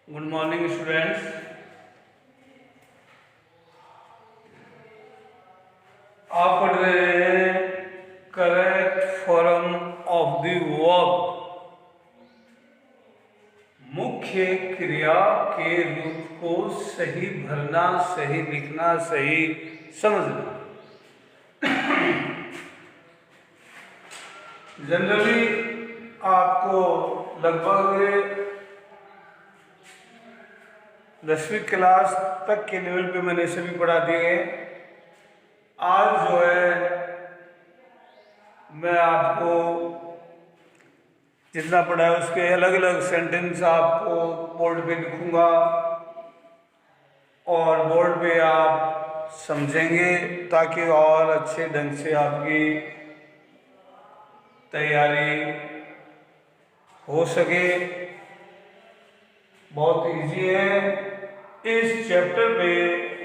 Good morning students. आप पढ़ रहे हैं correct form of the verb, मुख्य क्रिया के रूप को सही भरना, सही लिखना, सही समझना। जनरली आपको लगभग 10वीं क्लास तक के लेवल पे मैंने सभी पढ़ा दिए हैं। आज जो है मैं आपको जितना पढ़ा है उसके अलग अलग सेंटेंस आपको बोर्ड पे लिखूंगा और बोर्ड पे आप समझेंगे ताकि और अच्छे ढंग से आपकी तैयारी हो सके। बहुत इजी है। इस चैप्टर पे,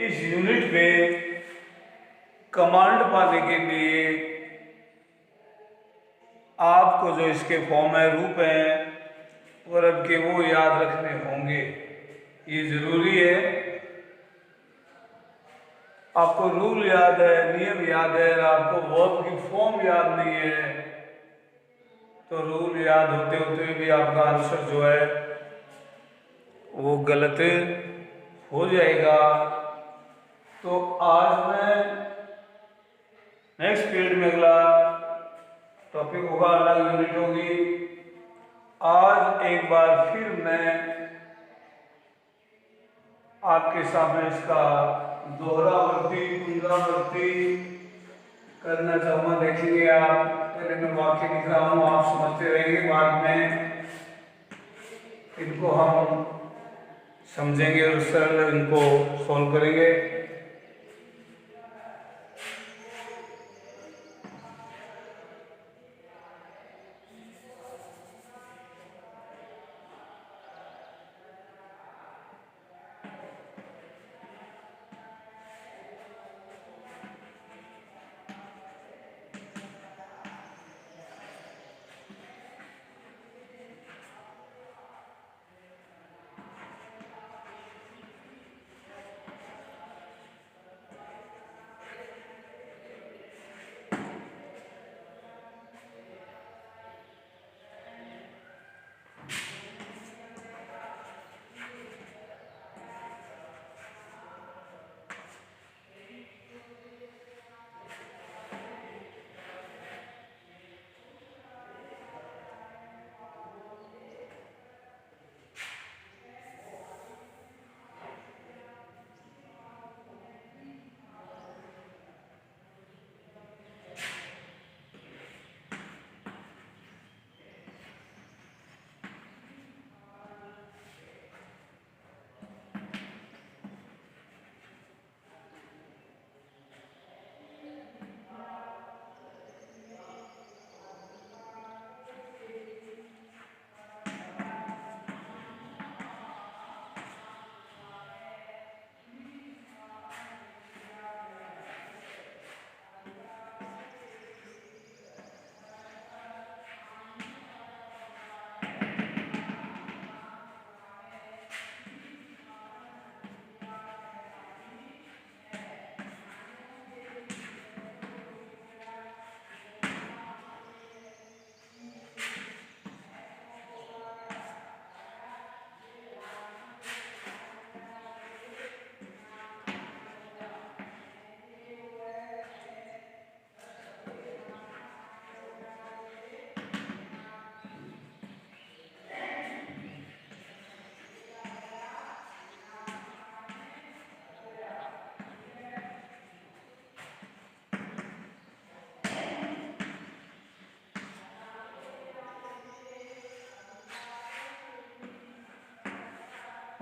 इस यूनिट पे कमांड पाने के लिए आपको जो इसके फॉर्म है, रूप हैं, वर्ब के, वो याद रखने होंगे। ये जरूरी है। आपको रूल याद है, नियम याद है, आपको वर्ब की फॉर्म याद नहीं है तो रूल याद होते होते भी आपका आंसर जो है वो गलत हो जाएगा। तो आज मैं नेक्स्ट पीरियड में अगला टॉपिक होगा, अलग यूनिट होगी। आज एक बार फिर मैं आपके सामने इसका दोहरावर्ती, पुनरावर्ती करना चाहूँगा। देखेंगे आप, पहले मैं वाक्य लिख रहा हूँ, आप समझते रहेंगे, बाद में इनको हम समझेंगे और सरल इनको सॉल्व करेंगे।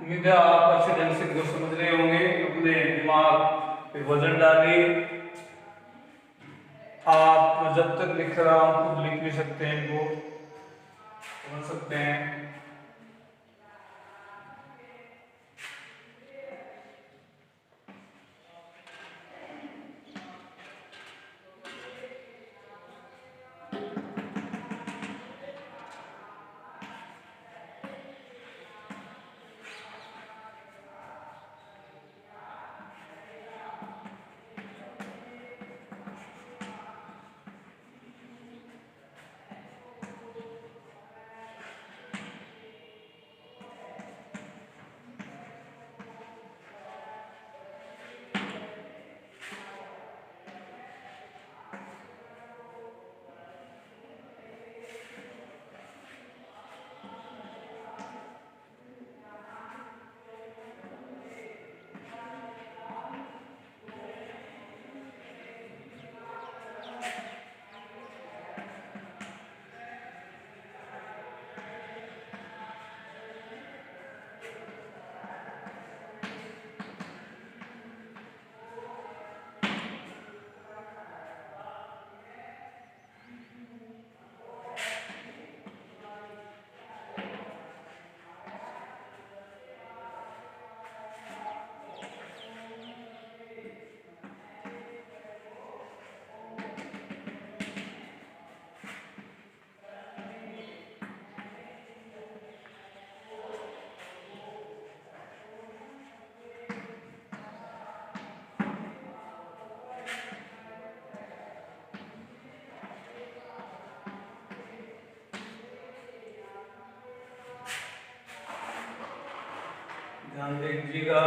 उम्मीद है आप अच्छे ढंग से इनको समझ रहे होंगे। अपने दिमाग पे वजन डालिए। आप जब तक लिख रहा हूं खुद लिख भी सकते हैं, इनको समझ सकते हैं। ध्यान दीजिएगा।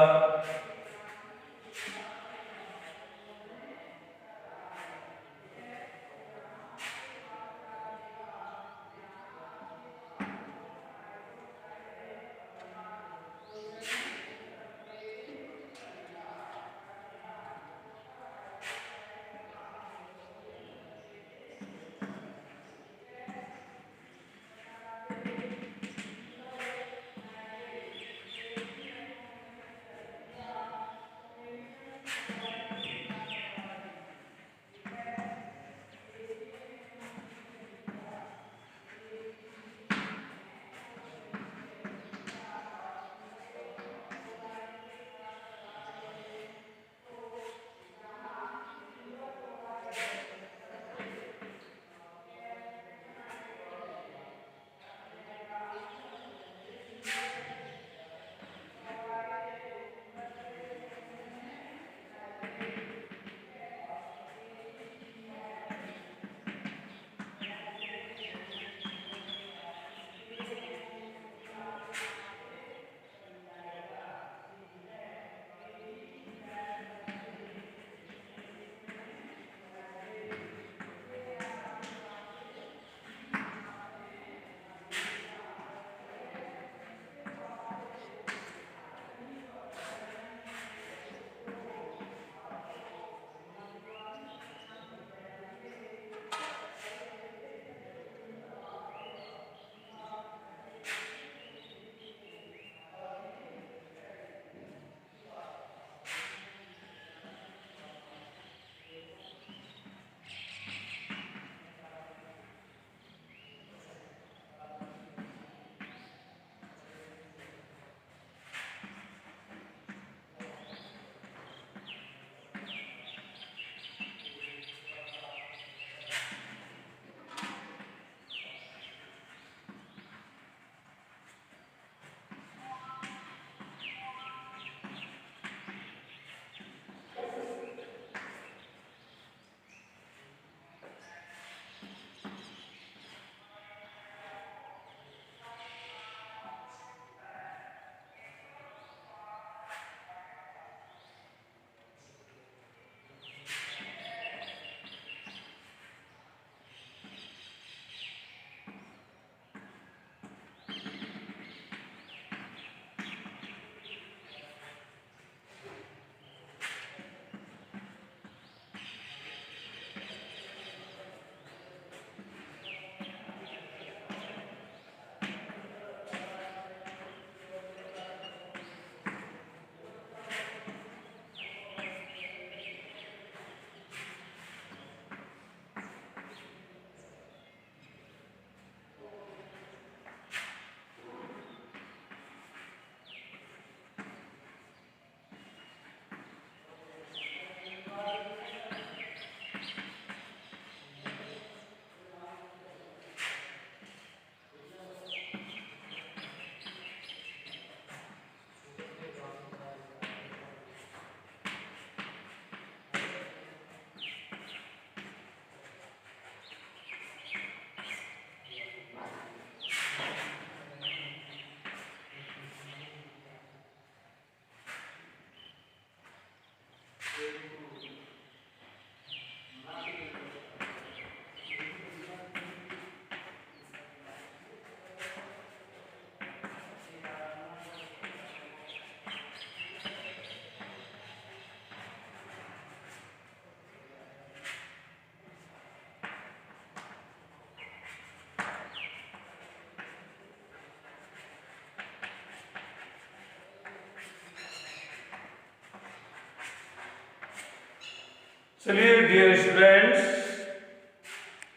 चलिए डियर स्टूडेंट्स,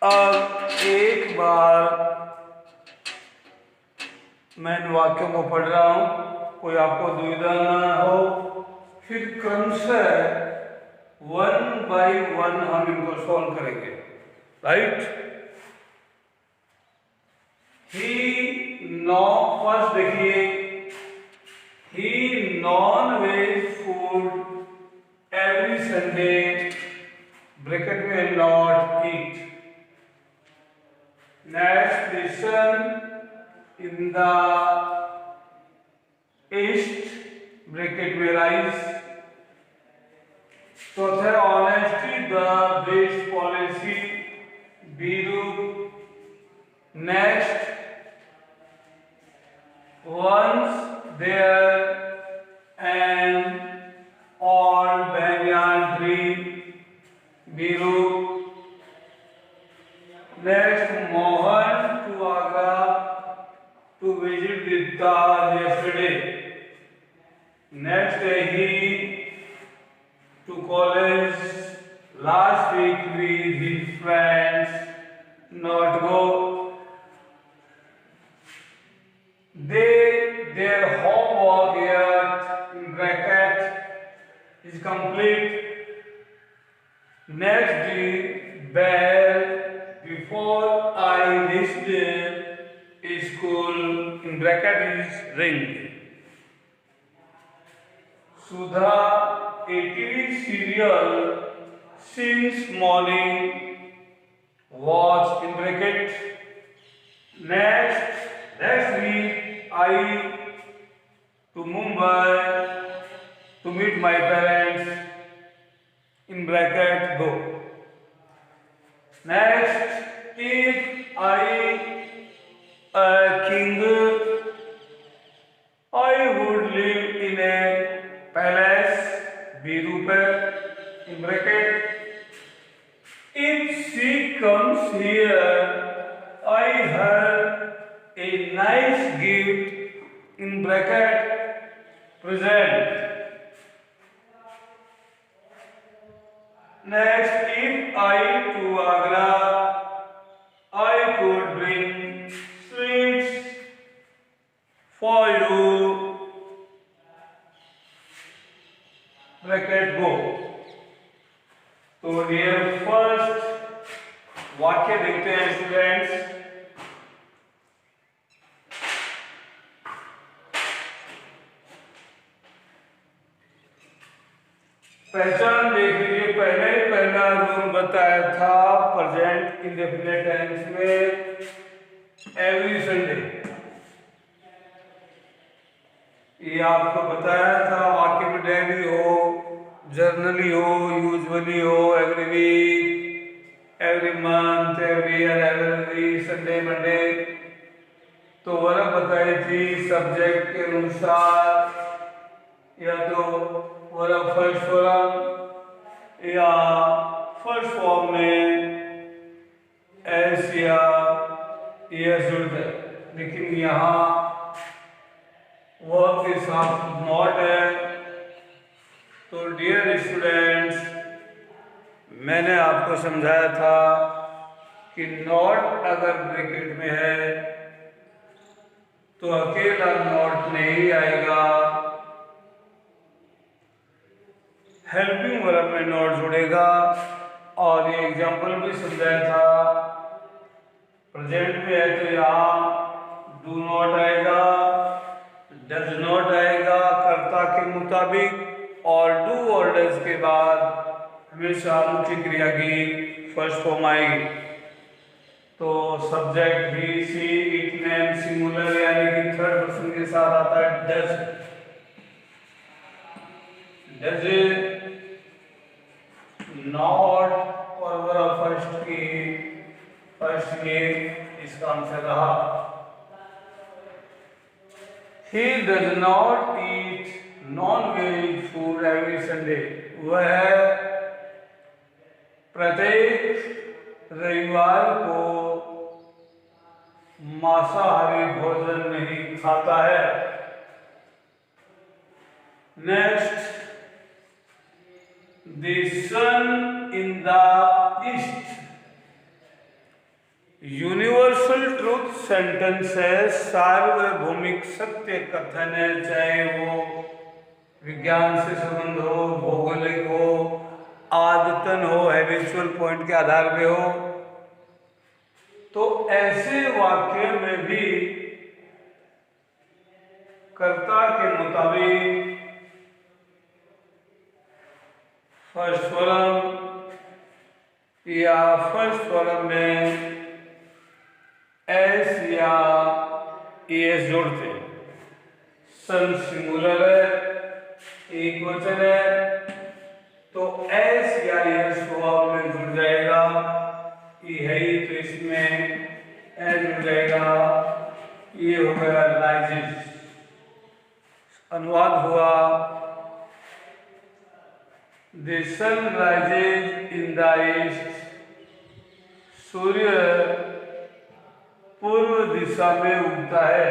अब एक बार मैं इन वाक्यों को पढ़ रहा हूं, कोई आपको दुविधा ना हो, फिर क्रमशः वन बाय वन हम इनको सॉल्व करेंगे। राइट? ही नॉ फर्स्ट देखिए, he non veg food every Sunday, bracket में not eat. Next, listen in the east में राइज। चौथा honesty the best policy, Biru. Next, once there an old banyan tree, Biru. Next, Mohan to Agra to visit with Taj yesterday. Next, he to college last week with his friends, not go. Their homework yet in bracket is complete. Next, the bell before I reached school in bracket is ring. Sudha ATV serial since morning watch in bracket. Next week I to Mumbai to meet my parents in bracket go. Next, if I a king, I would live in a palace, Biru in bracket. If she comes here, I have a nice gift in bracket present. Next, if I to Agra, I could bring sweets for you. Bracket go. तो dear first वाक्य देखते हैं students. पहचान देख लीजिए। पहला rule बताया था प्रेजेंट इंडेफिनिट टेंस में एवरी संडे, ये आपको बताया था। वाक्य में डेली हो, जर्नली हो, यूजुअली हो, every week, every month, every year, every Sunday, Monday. तो वर्ब बताई थी सब्जेक्ट के अनुसार, या तो वर्ब फर्स्ट फॉर्म या फर्स्ट फॉर्म में एस या एस जुड़ता है, लेकिन यहाँ वर्ब के साथ नॉट है। तो डियर स्टूडेंट्स, मैंने आपको समझाया था कि नॉट अगर ब्रैकेट में है तो अकेला नॉट नहीं आएगा, हेल्पिंग वर्ब में नॉट जुड़ेगा। और ये एग्जाम्पल भी समझाया था, प्रेजेंट में है तो यहाँ डू नॉट आएगा, डज नॉट आएगा कर्ता के मुताबिक, और डू और डज के बाद हमेशा मुख्य क्रिया की फर्स्ट फॉर्म आएगी। तो सब्जेक्ट भी सी, इट, नेम, सिंगुलर यानी कि थर्ड पर्सन के साथ आता है डज। डज नॉट और वर्ब फर्स्ट ये इसका आंसर रहा। He does not eat non-veg food every Sunday. वह प्रत्येक रविवार को मांसाहारी भोजन नहीं खाता है। Next, the sun in the east, universal truth sentence है, सार्वभौमिक सत्य कथन है, चाहे वो विज्ञान से संबंध हो, भौगोलिक हो, आदतन हो, हैबिचुअल पॉइंट के आधार पे हो। तो ऐसे वाक्य में भी कर्ता के मुताबिक फर्स्ट फॉर्म या फर्स्ट फॉर्म में एस या एस जोड़ते हैं। सन सिंगुलर है एक वचन है तो एस या यस स्वभाव में जुड़ जाएगा, ये है ही, तो इसमें एस जुड़ जाएगा, ये हो गया राइजेस। अनुवाद हुआ, the sun rises in the east, सूर्य पूर्व दिशा में उगता है।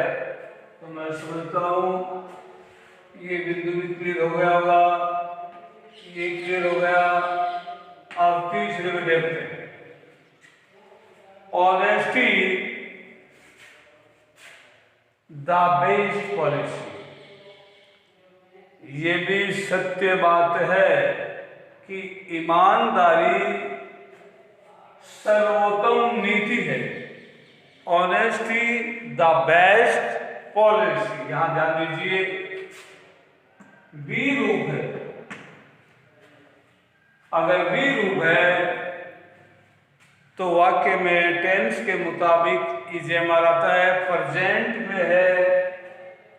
तो मैं समझता हूं ये बिंदु भी क्लियर हो गया होगा, ये क्लियर हो गया। अब तीसरे में देखते हैं, ऑनेस्टी द बेस्ट पॉलिसी। ये भी सत्य बात है कि ईमानदारी सर्वोत्तम नीति है। ऑनेस्टी द बेस्ट पॉलिसी, यहां ध्यान दीजिए, बी रूप है। अगर बी रूप है तो वाक्य में टेंस के मुताबिक इजेमर आता है, प्रेजेंट में है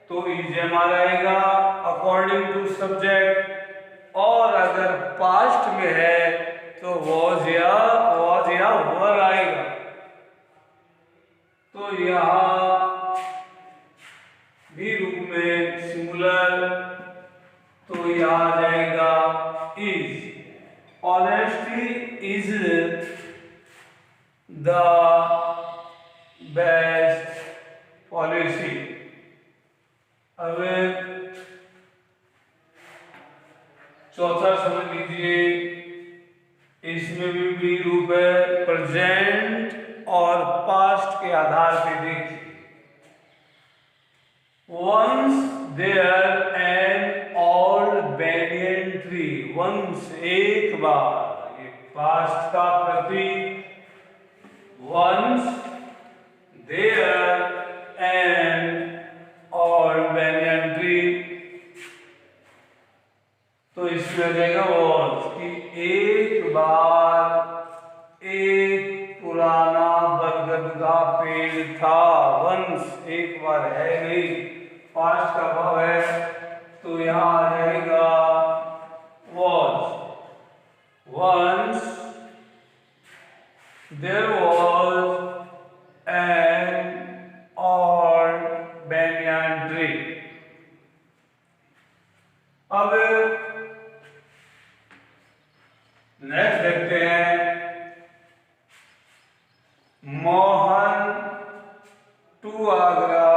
तो इजेमर आएगा अकॉर्डिंग टू सब्जेक्ट, और अगर पास्ट में है तो वॉज या वर आएगा। तो यहां भी रूप में सिंगुलर, तो यहां आ जाएगा is. Honesty is the best policy. अब चौथा समझ लीजिए, इसमें भी रूप है, प्रेजेंट और पास्ट के आधार पे देखिए। Once there an old banyan tree, once एक बार, ये पास्ट का प्रतीक, once there an old banyan tree, तो इसमें आ जाएगा was कि एक बार एक पुराना बरगद का पेड़ था। वंश एक बार है नहीं, पास्ट का भाव है, तो यहां आ जाएगा was। Once there was an old banyan tree। अब नेक्स्ट देखते हैं, Mohan to Agra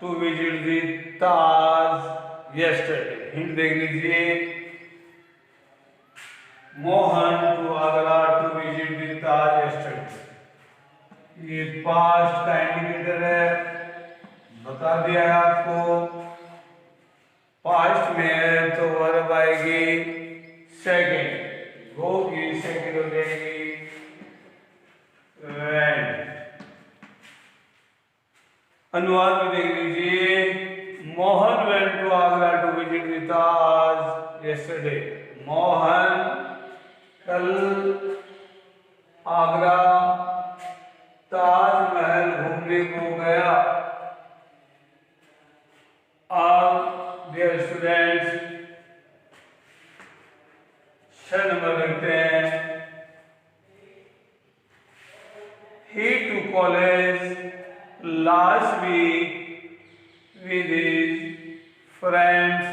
to visit the Taj yesterday. Hint देख लीजिए, Mohan to Agra to visit the Taj yesterday, ये पास्ट का इंडिकेटर है, बता दिया है आपको। पास्ट में है तो वर्ब आएगी सेकेंड, गो की सेकेंड हो जाएगी वेंट। अनुवाद में देख लीजिए, Mohan went to Agra to visit the Taj yesterday. Mohan कल आगरा ताजमहल घूमने को गया। अब डियर स्टूडेंट्स, 6 नंबर देखते हैं, he to college last week with his friends।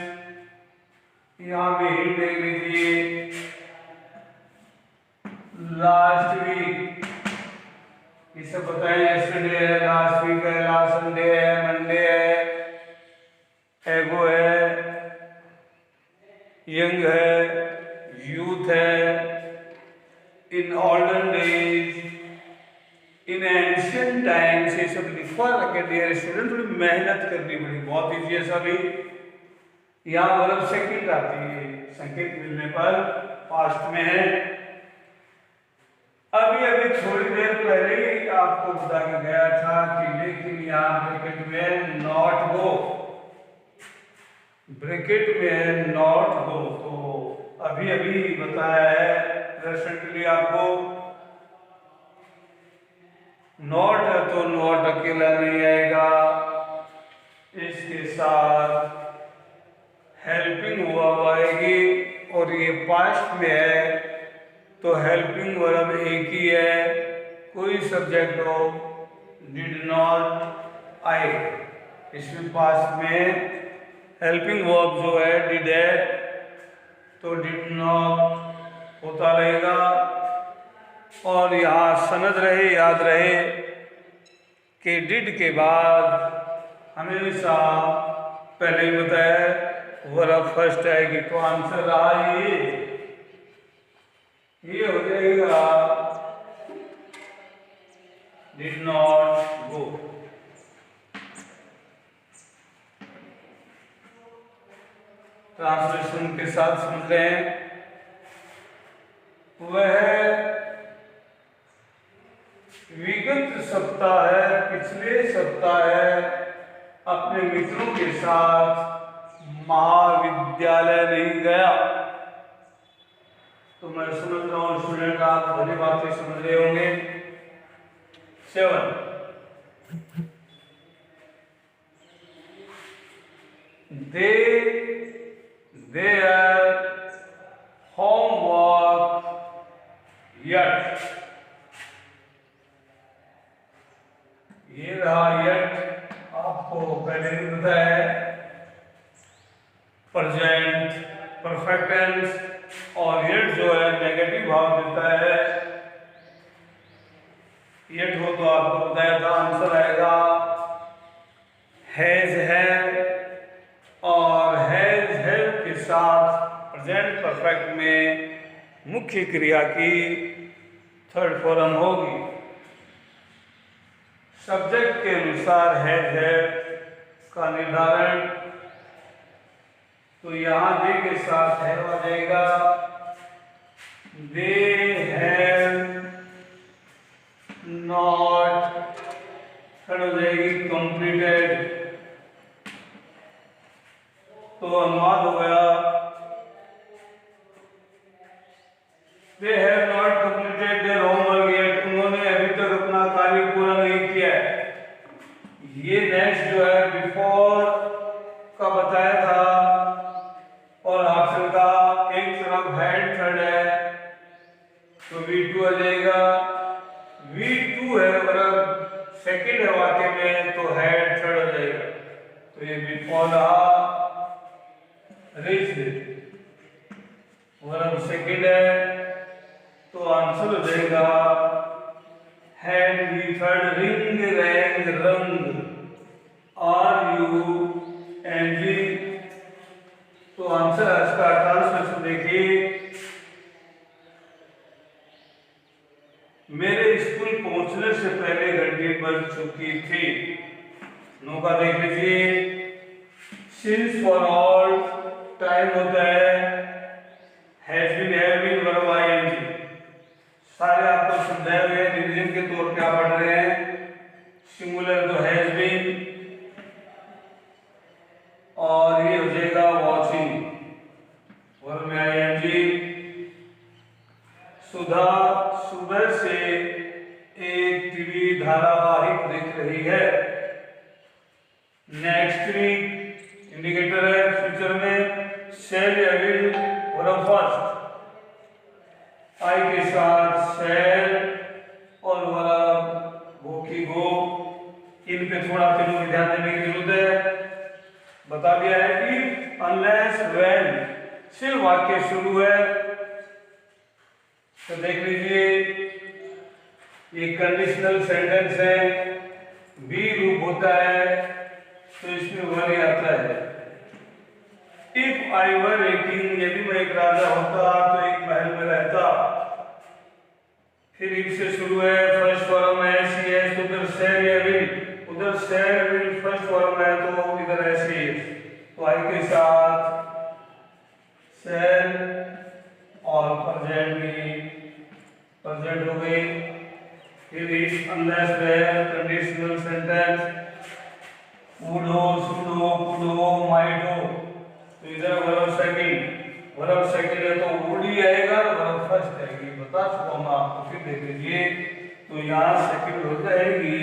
यहाँ भी हिंट देख लीजिए, लास्ट वीक, इसे पता है यस्टरडे है, लास्ट वीक है, लास्ट संडे है, मंडे है, एगो है, यंग है, यूथ है। In olden days, in ancient times, ये सब लिखवा रखे डियर स्टूडेंट, थोड़ी मेहनत करनी पड़ी, बहुत ईजी है सभी। यहाँ वर्ब सेकंड आती है, संकेत मिलने पर पास्ट में है। अभी थोड़ी देर पहले ही आपको बता के गया था कि लेकिन यहाँ ब्रैकेट में नॉट गो, ब्रैकेट में नॉट गो, तो अभी बताया है रिसेंटली आपको। नॉट है तो नॉट अकेला नहीं आएगा, इसके साथ हेल्पिंग वर्ब आएगी और ये पास्ट में है तो हेल्पिंग वर्ब एक ही है, कोई सब्जेक्ट हो डिड नॉट आए। इसमें पास्ट में हेल्पिंग वर्ब जो है डिड है तो डिड नॉट होता रहेगा। और यहाँ सनद रहे, याद रहे कि डिड के बाद हमेशा पहले ही बताया वर्ब फर्स्ट आएगी, तो आंसर रहा ये हो जाएगा डिड नॉट गो। ट्रांसलेशन के साथ समझ रहे हैं। वह विगत सप्ताह है, पिछले सप्ताह है, अपने मित्रों के साथ महाविद्यालय नहीं गया। तो मैं समझ रहा हूँ स्टूडेंट आप भली बातें समझ रहे होंगे। 7 their homework yet। ये रहा yet, आपको पहले भी बताया है प्रेजेंट परफेक्ट टेंस और yet जो है नेगेटिव भाव देता है। yet हो तो आपको बताया था आंसर आएगा हैज है, और हैज हेल्प के साथ प्रेजेंट परफेक्ट में मुख्य क्रिया की थर्ड फॉर्म होगी। सब्जेक्ट के अनुसार हैज है का निर्धारण, तो यहाँ दे के साथ है आ जाएगा दे हैव नॉट, थर्ड हो जाएगी कंप्लीटेड। तो अनुवाद हो गया they have not completed their homework yet, उन्होंने अभी तक अपना कार्य पूरा नहीं किया है। ये नेक्स्ट जो है बिफोर का बताया था और ऑप्शन का एक तरफ हैड थर्ड है तो V2 आ जाएगा। V2 है वर्ब सेकंड है वाक्य में तो हैड थर्ड हो जाएगा, तो ये बिफोर रहा। वर्ब सेकंड है तो आंसर हो जाएगा हैड भी थर्ड रिंग रैंग रंग RUNG, तो आंसर है इसका। ट्रांसलेशन देखिए, मेरे स्कूल पहुंचने से पहले घंटी बज चुकी थी। नो का देख लीजिए, सिंस फॉर ऑल टाइम होता है has been have been verb ING, सारे आपको समझाए हुए रिवीजन के तौर पे आप पढ़ रहे हैं। सिंगुलर तो हैज बीन और ये हो जाएगा वॉचिंग वर्ब में ING। सुधा सुबह से एक टीवी धारावाहिक देख रही है। नेक्स्ट वीक इंडिकेटर है फ्यूचर में, शैल या विल वर्ब फर्स्ट, आई के साथ शैल और वर्ब गो की गो। इन पे थोड़ा फिर ध्यान देने की जरूरत है। बता दिया है कि अनलेस व्हेन से वाक्य शुरू है, तो देख लीजिए ये कंडीशनल सेंटेंस है, बी रूप होता है तो इसमें वर आता है। If I were a king, यदि मैं एक राजा होता तो एक महल में रहता। फिर इफ से शुरू है, फर्स्ट फॉर्म है सी एस, तो उधर शैल या विल, उधर शैल विल फर्स्ट फॉर्म है तो इधर ऐसे ही, तो आई के साथ शैल और प्रेजेंट भी प्रेजेंट हो गई। फिर if unless were conditional sentence, would हो, शुड हो, कुड हो, माइट हो, तो इधर वर्ब सेकंड है तो वुड ही आएगा, वर्ब फर्स्ट आएगी। बता चुका हूं आपको, फिर देख लीजिए तो यहाँ सेकंड हो जाएगी।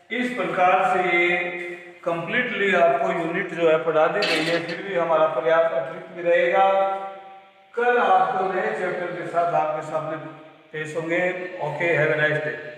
इस प्रकार से कंप्लीटली आपको यूनिट जो है पढ़ा दी गई है, फिर भी हमारा प्रयास अतिरिक्त भी रहेगा। कल आपको नए चैप्टर के साथ आपके सामने पेश होंगे। Okay, have a nice day.